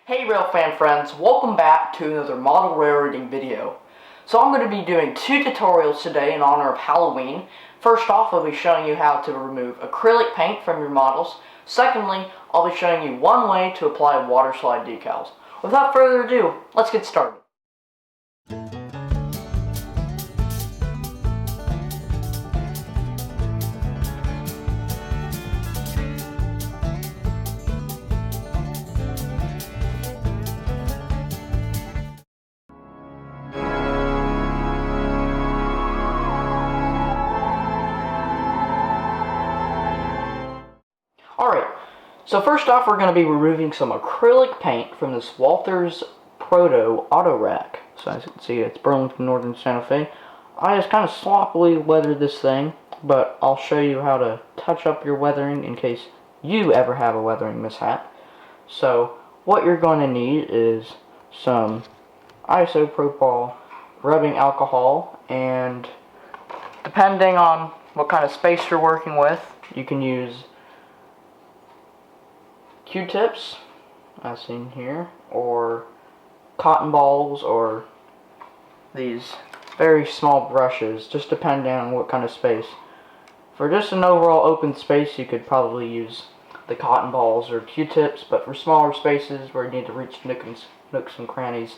Hey railfan friends, welcome back to another model railroading video. So I'm going to be doing two tutorials today in honor of Halloween. First off, I'll be showing you how to remove acrylic paint from your models. Secondly, I'll be showing you one way to apply waterslide decals. Without further ado, let's get started. Alright, so first off we're going to be removing some acrylic paint from this Walther's Proto Auto Rack. So as you can see, it's Burlington, Northern Santa Fe. I just kind of sloppily weathered this thing, but I'll show you how to touch up your weathering in case you ever have a weathering mishap. So what you're going to need is some isopropyl rubbing alcohol, and depending on what kind of space you're working with, you can use Q-tips, as seen here, or cotton balls, or these very small brushes, just depending on what kind of space. For just an overall open space, you could probably use the cotton balls or Q-tips, but for smaller spaces where you need to reach nooks and crannies,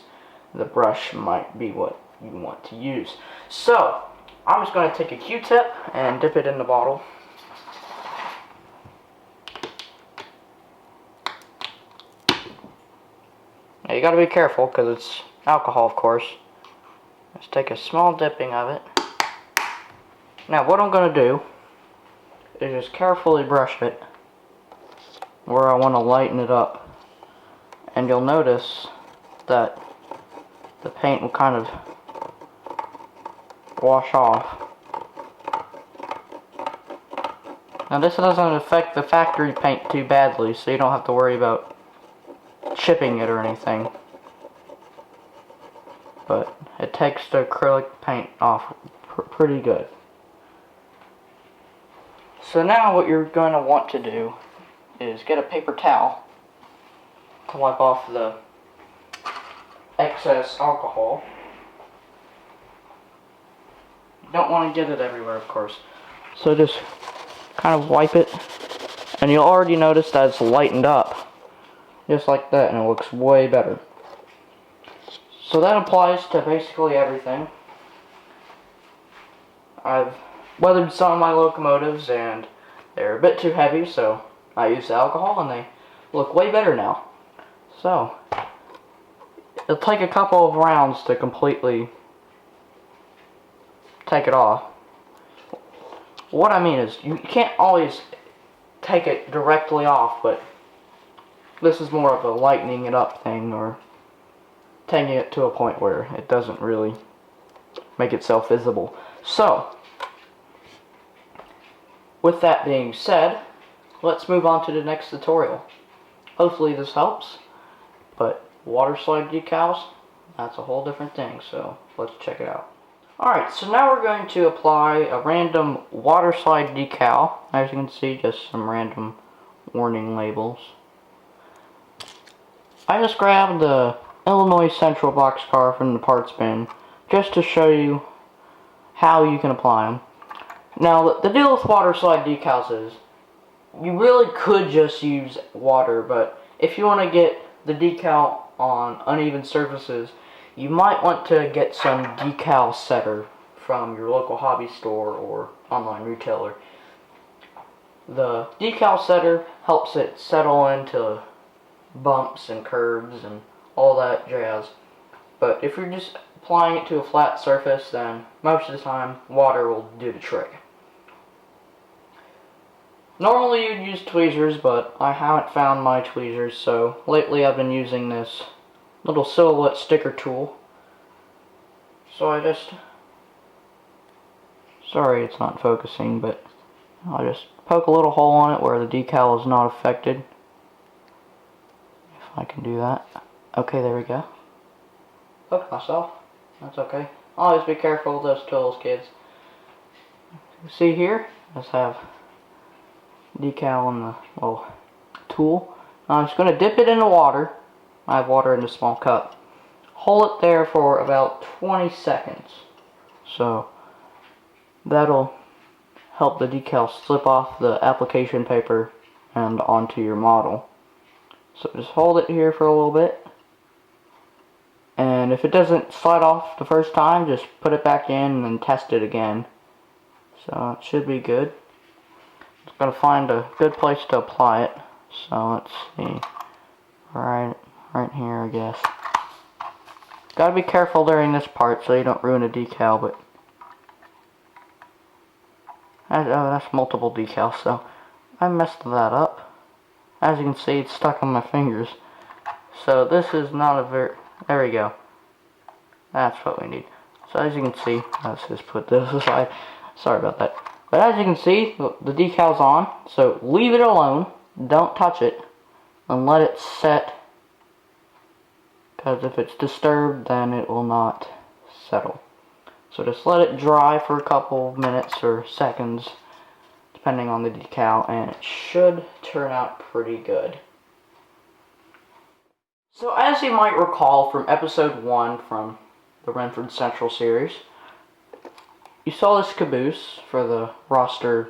the brush might be what you want to use. So, I'm just going to take a Q-tip and dip it in the bottle. Now you gotta be careful because it's alcohol, of course. Let's take a small dipping of it. Now what I'm gonna do is just carefully brush it where I want to lighten it up, and you'll notice that the paint will kind of wash off. Now this doesn't affect the factory paint too badly, so you don't have to worry about chipping it or anything, but it takes the acrylic paint off pretty good. So now what you're going to want to do is get a paper towel to wipe off the excess alcohol. You don't want to get it everywhere, of course, so just kind of wipe it, and you'll already notice that it's lightened up. Just like that, and it looks way better. So that applies to basically everything. I've weathered some of my locomotives, and they're a bit too heavy, so I used alcohol, and they look way better now. So, it'll take a couple of rounds to completely take it off. What I mean is, you can't always take it directly off, but this is more of a lightening it up thing, or taking it to a point where it doesn't really make itself visible. So, with that being said, let's move on to the next tutorial. Hopefully this helps, but waterslide decals, that's a whole different thing, so let's check it out. Alright, so now we're going to apply a random waterslide decal. As you can see, just some random warning labels. I just grabbed the Illinois Central boxcar from the parts bin just to show you how you can apply them. Now, the deal with waterslide decals is you really could just use water, but if you want to get the decal on uneven surfaces, you might want to get some decal setter from your local hobby store or online retailer. The decal setter helps it settle into bumps and curves and all that jazz, but if you're just applying it to a flat surface, then most of the time water will do the trick. Normally you'd use tweezers, but I haven't found my tweezers, so lately I've been using this little silhouette sticker tool. So I just, sorry it's not focusing, but I'll just poke a little hole on it where the decal is not affected. I can do that. Okay, there we go. Hooked myself. That's okay. Always be careful with those tools, kids. See here? Let's have decal on the little tool. Now I'm just going to dip it in the water. I have water in a small cup. Hold it there for about 20 seconds. So that'll help the decal slip off the application paper and onto your model. So just hold it here for a little bit. And if it doesn't slide off the first time, just put it back in and test it again. So it should be good. Just gotta find a good place to apply it. So let's see. Right here, I guess. Gotta be careful during this part so you don't ruin a decal, but that's multiple decals, so I messed that up. As you can see, it's stuck on my fingers. So this is not a very... There we go. That's what we need. So as you can see, let's just put this aside. Sorry about that. But as you can see, the decal's on, so leave it alone. Don't touch it. And let it set. Because if it's disturbed, then it will not settle. So just let it dry for a couple of minutes or seconds, depending on the decal, and it should turn out pretty good. So as you might recall from episode 1 from the Renford Central series, you saw this caboose for the roster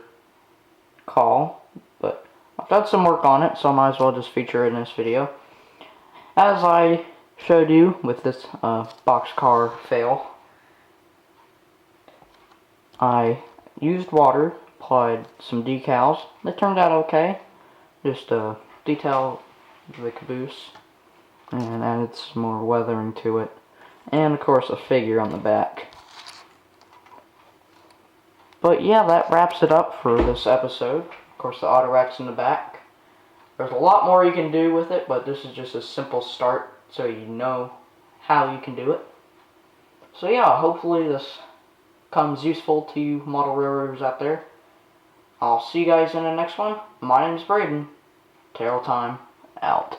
call, but I've done some work on it, so I might as well just feature it in this video. As I showed you with this boxcar fail, I used water, applied some decals. They turned out okay. Just detail the caboose and added some more weathering to it. And of course a figure on the back. But yeah, that wraps it up for this episode. Of course the auto rack's in the back. There's a lot more you can do with it, but this is just a simple start so you know how you can do it. So yeah, hopefully this comes useful to you model railroaders out there. I'll see you guys in the next one. My name is Braden. TerrellTime out.